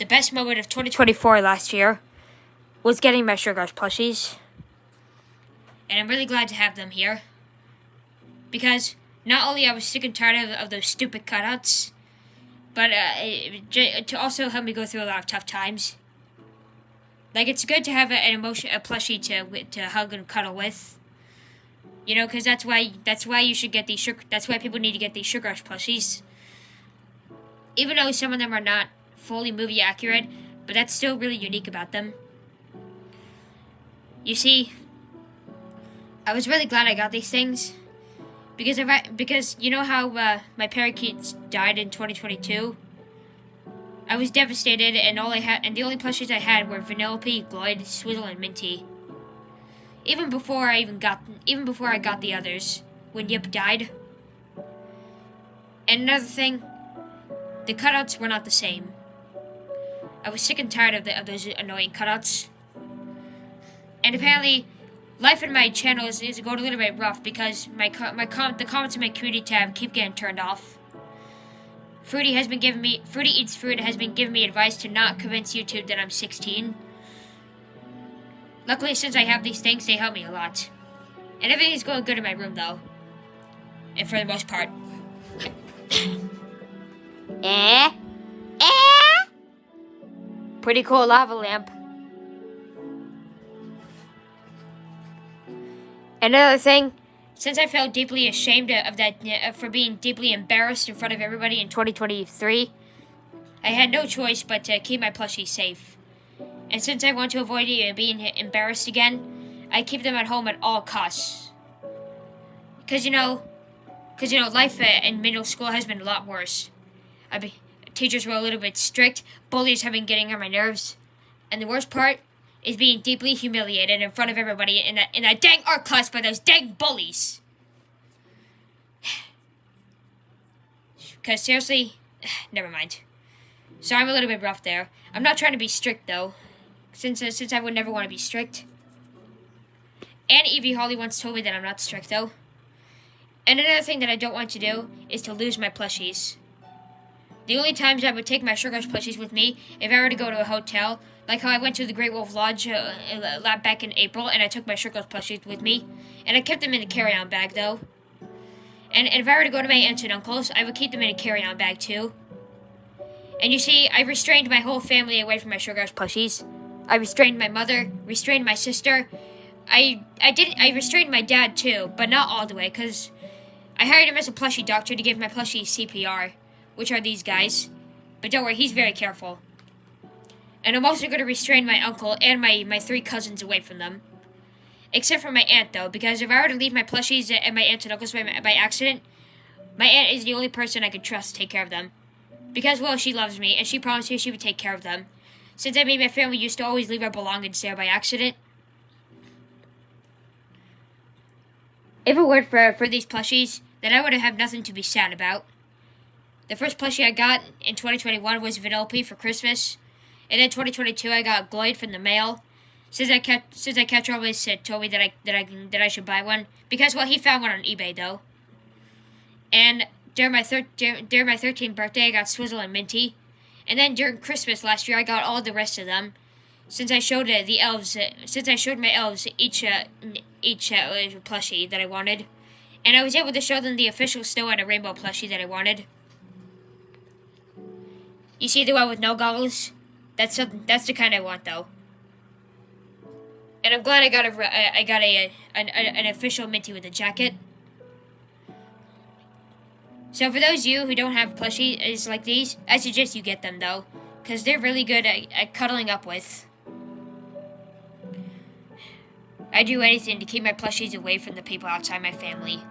the best moment of 2024 last year was getting my Sugar Rush plushies. And I'm really glad to have them here. Because not only I was sick and tired of those stupid cutouts, but to also help me go through a lot of tough times. Like, it's good to have a plushie to hug and cuddle with. You know, because that's why you should get these that's why people need to get these Sugar Rush plushies. Even though some of them are not fully movie accurate, but that's still really unique about them. You see, I was really glad I got these things. Because you know how my parakeets died in 2022? I was devastated, and the only plushies I had were Vanellope, Gloyd, Swizzle, and Minty. Even before I got the others, when Yip died. And another thing, the cutouts were not the same. I was sick and tired of those annoying cutouts. And apparently, life in my channel is going a little bit rough because the comments in my community tab keep getting turned off. Fruity Eats Fruit has been giving me advice to not convince YouTube that I'm 16. Luckily, since I have these things, they help me a lot. And everything's going good in my room, though. And for the most part. Pretty cool lava lamp. Another thing, since I felt deeply ashamed of that for being deeply embarrassed in front of everybody in 2023, I had no choice but to keep my plushies safe. And since I want to avoid being embarrassed again, I keep them at home at all costs. Because, life in middle school has been a lot worse. Teachers were a little bit strict, bullies have been getting on my nerves, and the worst part is being deeply humiliated in front of everybody in that dang art class by those dang bullies. Because seriously, never mind. So I'm a little bit rough there. I'm not trying to be strict though, since I would never want to be strict. And Evie Holly once told me that I'm not strict though. And another thing that I don't want to do is to lose my plushies. The only times I would take my Sugar Rush plushies with me if I were to go to a hotel, like how I went to the Great Wolf Lodge back in April, and I took my Sugar Rush plushies with me, and I kept them in a carry-on bag though. And if I were to go to my aunts and uncles, I would keep them in a carry-on bag too. And you see, I restrained my whole family away from my Sugar Rush plushies. I restrained my mother, restrained my sister. I restrained my dad too, but not all the way, because I hired him as a plushie doctor to give my plushies CPR, which are these guys. But don't worry, he's very careful. And I'm also going to restrain my uncle and my 3 cousins away from them. Except for my aunt, though, because if I were to leave my plushies at my aunts and uncles by accident, my aunt is the only person I could trust to take care of them. Because, well, she loves me, and she promised me she would take care of them. Since I made my family used to always leave our belongings there by accident. If it weren't for these plushies, then I would have nothing to be sad about. The first plushie I got in 2021 was Vanellope for Christmas, and then 2022 I got Gloyd from the mail. Since I catcher always told me that I should buy one because, well, he found one on eBay though. And during my 13th birthday I got Swizzle and Minty, and then during Christmas last year I got all the rest of them. Since I showed my elves each plushie that I wanted, and I was able to show them the official Snow and a Rainbow plushie that I wanted. You see the one with no goggles? That's the kind I want, though. And I'm glad I got an official Minty with a jacket. So for those of you who don't have plushies like these, I suggest you get them, though, because they're really good at cuddling up with. I'd do anything to keep my plushies away from the people outside my family.